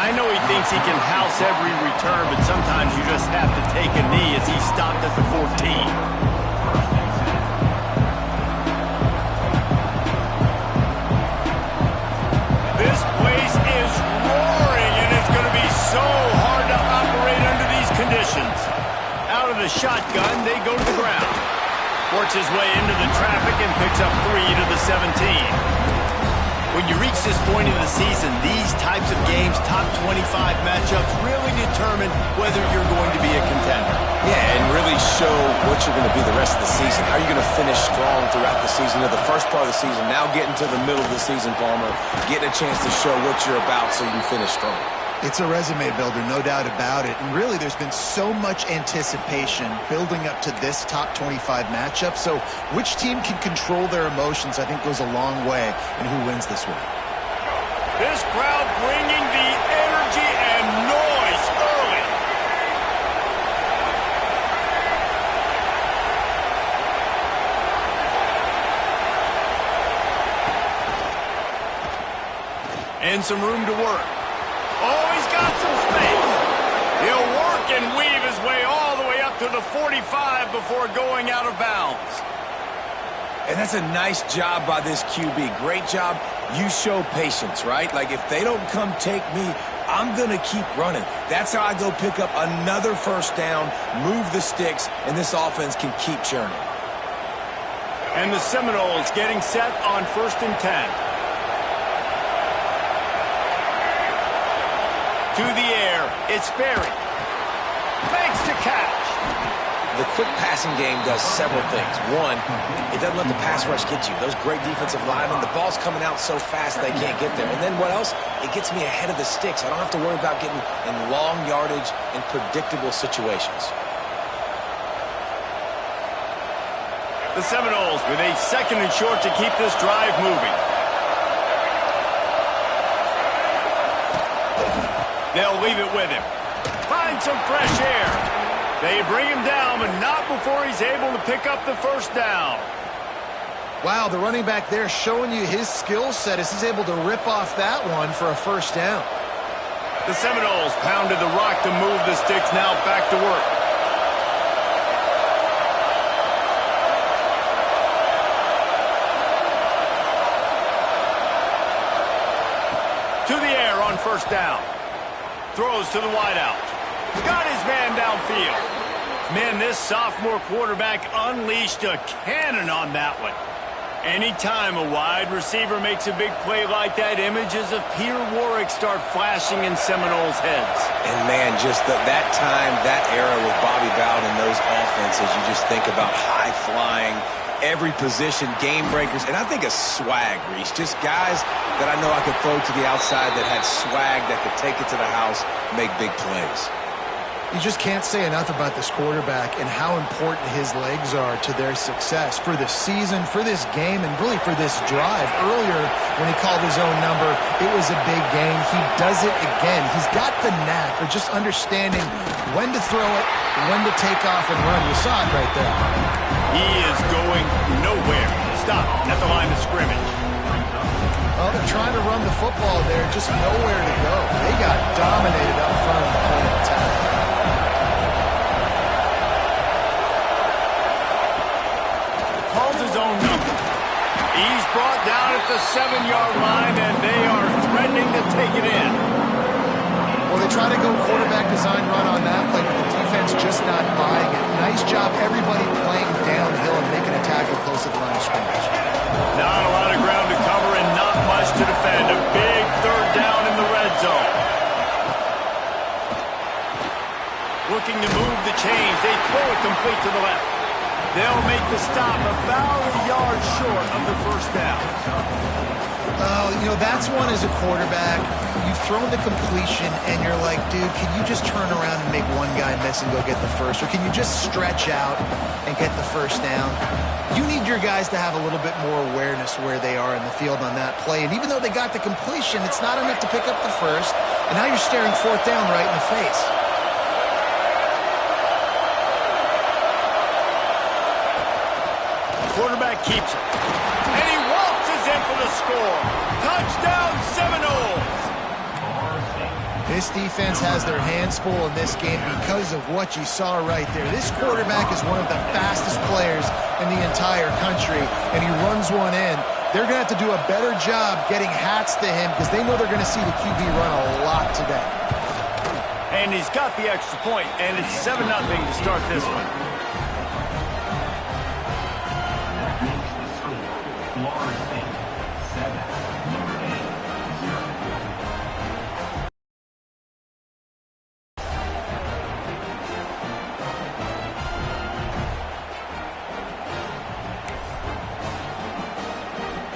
I know he thinks he can house every return, but sometimes you just have to take a knee as he stopped at the 14. This place is roaring, and it's going to be so hard to operate under these conditions. Out of the shotgun, they go to the ground. Works his way into the traffic and picks up 3 to the 17. When you reach this point in the season, these types of games, top 25 matchups, really determine whether you're going to be a contender. Yeah, and really show what you're going to be the rest of the season. How are you going to finish strong throughout the season, or the first part of the season, now getting to the middle of the season, Palmer, getting a chance to show what you're about so you can finish strong. It's a resume builder, no doubt about it. And really, there's been so much anticipation building up to this top 25 matchup. So which team can control their emotions, I think, goes a long way in who wins this one. This crowd bringing the energy and noise early. And some room to work. Oh, he's got some space. He'll work and weave his way all the way up to the 45 before going out of bounds. And that's a nice job by this QB. Great job. You show patience, right? Like, if they don't come take me, I'm going to keep running. That's how I go pick up another first down, move the sticks, and this offense can keep churning. And the Seminoles getting set on 1st and 10. To the air, it's Berry. Makes the catch. The quick passing game does several things. One, it doesn't let the pass rush get you. Those great defensive linemen, the ball's coming out so fast they can't get there. And then what else? It gets me ahead of the sticks. I don't have to worry about getting in long yardage and predictable situations. The Seminoles with a 2nd and short to keep this drive moving. They'll leave it with him. Find some fresh air. They bring him down, but not before he's able to pick up the first down. Wow, the running back there showing you his skill set as he's able to rip off that one for a first down. The Seminoles pounded the rock to move the sticks, now back to work. To the air on first down. Throws to the wideout. Got his man downfield. Man, this sophomore quarterback unleashed a cannon on that one. Anytime a wide receiver makes a big play like that, images of Peter Warrick start flashing in Seminoles' heads. And, man, just that time, that era with Bobby Bowden and those offenses, you just think about high-flying, every position, game breakers, and I think of swag, Reese. Just guys that I know I could throw to the outside that had swag, that could take it to the house, make big plays. You just can't say enough about this quarterback and how important his legs are to their success for this season, for this game, and really for this drive. Earlier, when he called his own number, it was a big gain. He does it again. He's got the knack for just understanding when to throw it, when to take off and run. You saw it right there. He is going nowhere. Stop at the line of scrimmage. Well, they're trying to run the football there, just nowhere to go. They got dominated up front of the whole attack. Calls his own number. He's brought down at the 7-yard line, and they are threatening to take it in. Well, they try to go quarterback design run on that play, but the defense just not buying it. Nice job, everybody playing downhill and making a tackle close to the line of scrimmage. Not a lot of ground to cover and not much to defend. A big 3rd down in the red zone. Looking to move the chains. They throw it complete to the left. They'll make the stop about a yard short of the first down. You know, that's one as a quarterback. You've thrown the completion, and you're like, dude, can you just turn around and make one guy miss and go get the first? Or can you just stretch out and get the first down? You need your guys to have a little bit more awareness where they are in the field on that play. And even though they got the completion, it's not enough to pick up the first. And now you're staring 4th down right in the face. Quarterback keeps it. And he waltzes in for the score. Touchdown, Seminoles! This defense has their hands full in this game because of what you saw right there. This quarterback is one of the fastest players in the entire country, and he runs one in. They're going to have to do a better job getting hats to him because they know they're going to see the QB run a lot today. And he's got the extra point, and it's 7-0 to start this one.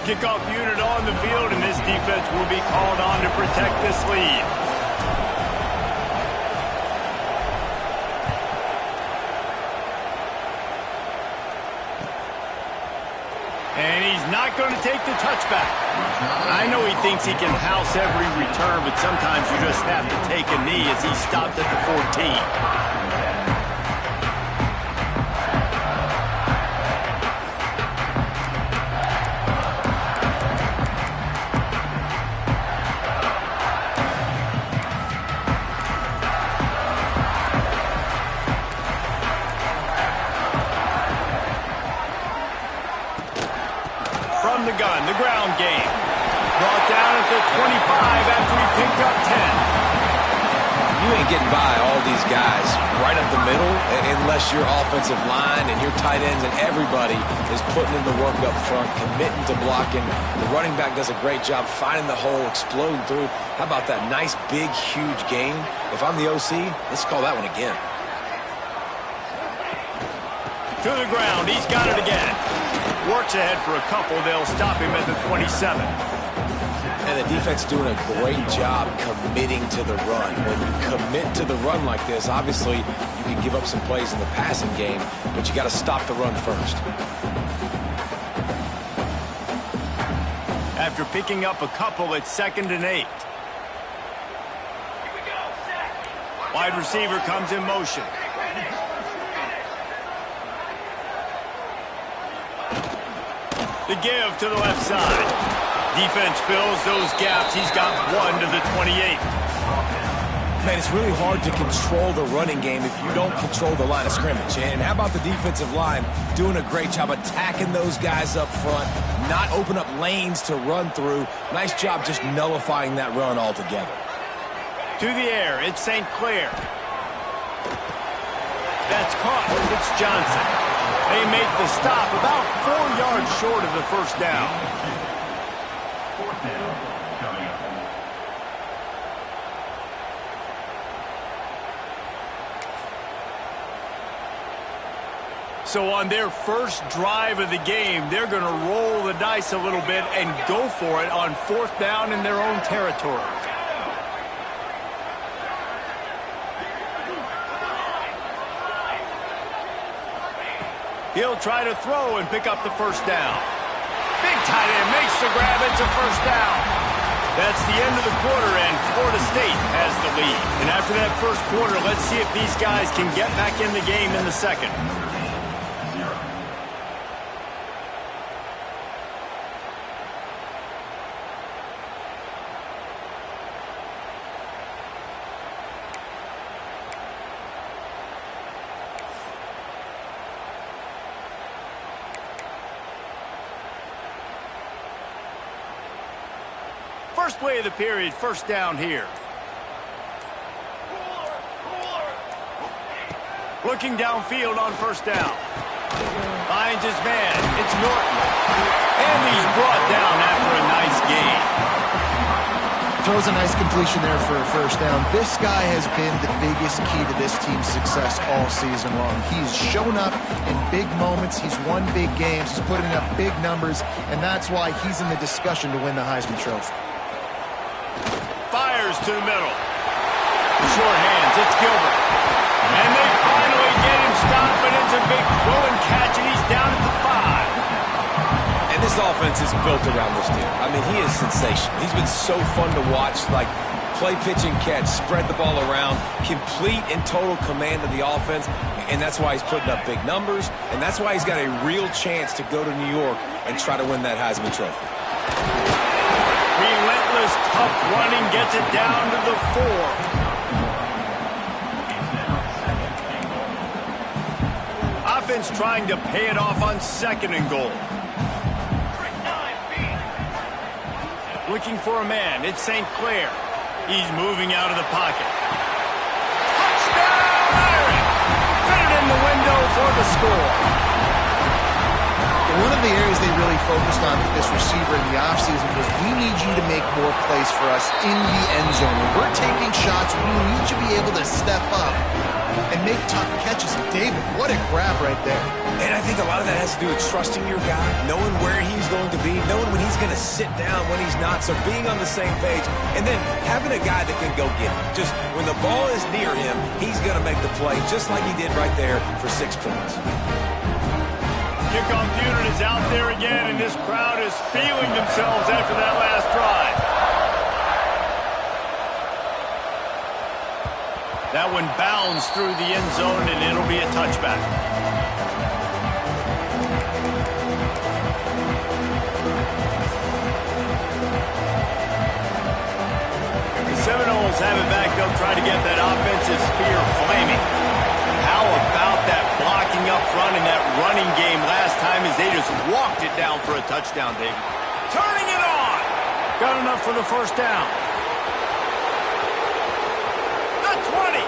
Kickoff unit on the field, and this defense will be called on to protect this lead. And he's not going to take the touchback. I know he thinks he can house every return, but sometimes you just have to take a knee as he stopped at the 14. From the gun, the ground game. Brought down at the 25 after he picked up 10. You ain't getting by all these guys right up the middle unless your offensive line and your tight ends and everybody is putting in the work up front, committing to blocking. The running back does a great job finding the hole, exploding through. How about that nice, big, huge gain? If I'm the OC, let's call that one again. To the ground, he's got it again. Works ahead for a couple. They'll stop him at the 27. And the defense doing a great job committing to the run. When you commit to the run like this, obviously you can give up some plays in the passing game, but you got to stop the run first. After picking up a couple, it's 2nd and 8. Wide receiver comes in motion. The give to the left side. Defense fills those gaps. He's got 1 to the 28. Man, it's really hard to control the running game if you don't control the line of scrimmage. And how about the defensive line doing a great job attacking those guys up front, not open up lanes to run through. Nice job just nullifying that run altogether. To the air, it's St. Clair. That's caught. It's Johnson. They make the stop about 4 yards short of the first down. So on their first drive of the game, they're going to roll the dice a little bit and go for it on 4th down in their own territory. He'll try to throw and pick up the first down. Big tight end makes the grab. It's a first down. That's the end of the quarter, and Florida State has the lead. And after that first quarter, let's see if these guys can get back in the game in the second. First play of the period, first down here. Looking downfield on first down. Finds his man. It's Norton. And he's brought down after a nice gain. Throws a nice completion there for a first down. This guy has been the biggest key to this team's success all season long. He's shown up in big moments. He's won big games. He's putting up big numbers, and that's why he's in the discussion to win the Heisman Trophy. Fires to the middle. The short hands, it's Gilbert. And they finally get him stopped, but it's a big throw and catch, and he's down at the 5. And this offense is built around this dude. I mean, he is sensational. He's been so fun to watch, like play, pitch, and catch, spread the ball around, complete and total command of the offense, and that's why he's putting up big numbers, and that's why he's got a real chance to go to New York and try to win that Heisman Trophy. Relentless his tough running gets it down to the 4. Offense trying to pay it off on 2nd and goal. Looking for a man. It's St. Clair. He's moving out of the pocket. Touchdown, Irish! Fit it in the window for the score. One of the areas they really focused on with this receiver in the offseason was we need you to make more plays for us in the end zone. When we're taking shots, we need you to be able to step up and make tough catches. David, what a grab right there. And I think a lot of that has to do with trusting your guy, knowing where he's going to be, knowing when he's going to sit down, when he's not, so being on the same page, and then having a guy that can go get it. Just when the ball is near him, he's going to make the play, just like he did right there for 6 points. Kickoff unit is out there again, and this crowd is feeling themselves after that last drive. That one bounds through the end zone, and it'll be a touchback. The Seminoles have it back. They'll try to get that offensive spear flaming. How about that blocking up front in that running game last time as they just walked it down for a touchdown, David? Turning it on! Got enough for the first down. The 20!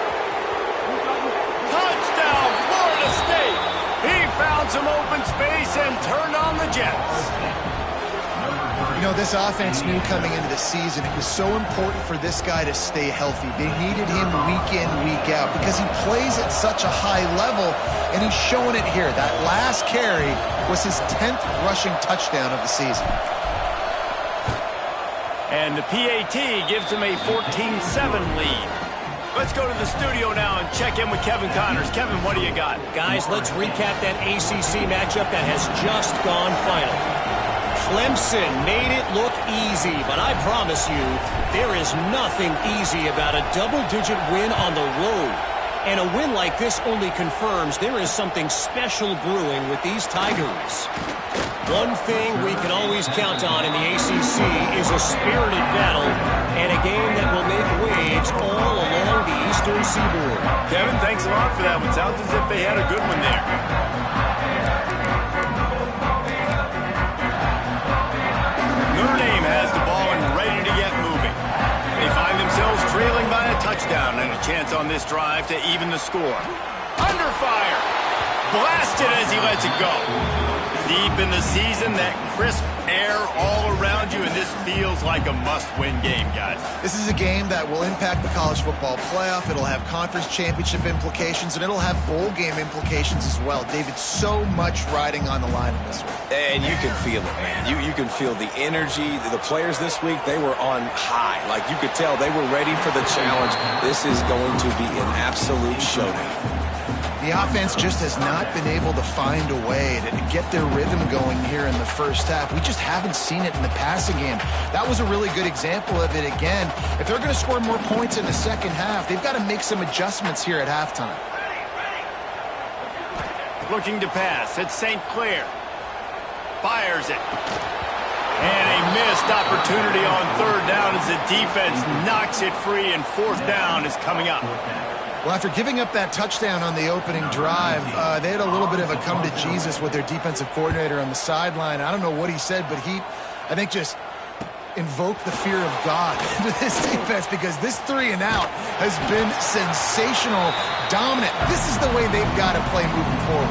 Touchdown, Florida State! He found some open space and turned on the Jets. You know, this offense knew coming into the season it was so important for this guy to stay healthy. They needed him week in, week out because he plays at such a high level, and he's showing it here. That last carry was his 10th rushing touchdown of the season. And the PAT gives him a 14-7 lead. Let's go to the studio now and check in with Kevin Connors. Kevin, what do you got? Guys, let's recap that ACC matchup that has just gone final. Clemson made it look easy, but I promise you, there is nothing easy about a double-digit win on the road. And a win like this only confirms there is something special brewing with these Tigers. One thing we can always count on in the ACC is a spirited battle and a game that will make waves all along the Eastern Seaboard. Kevin, thanks a lot for that one. Sounds as if they had a good one there. Notre Dame has the ball and ready to get moving. They find themselves trailing by a touchdown and a chance on this drive to even the score. Under fire. Blasted as he lets it go. Deep in the season, that crisp air all around you, and this feels like a must-win game, guys. This is a game that will impact the college football playoff. It'll have conference championship implications, and it'll have bowl game implications as well. David, so much riding on the line in this one. And you can feel it, man. You can feel the energy. The players this week, they were on high. Like, you could tell they were ready for the challenge. This is going to be an absolute showdown. The offense just has not been able to find a way to get their rhythm going here in the first half. We just haven't seen it in the passing game. That was a really good example of it again. If they're going to score more points in the second half, they've got to make some adjustments here at halftime. Looking to pass. It's St. Clair. Fires it. And a missed opportunity on third down as the defense knocks it free, and fourth down is coming up. Well, after giving up that touchdown on the opening drive, they had a little bit of a come to Jesus with their defensive coordinator on the sideline. I don't know what he said, but he, I think, just invoked the fear of God into this defense because this 3 and out has been sensational, dominant. This is the way they've got to play moving forward.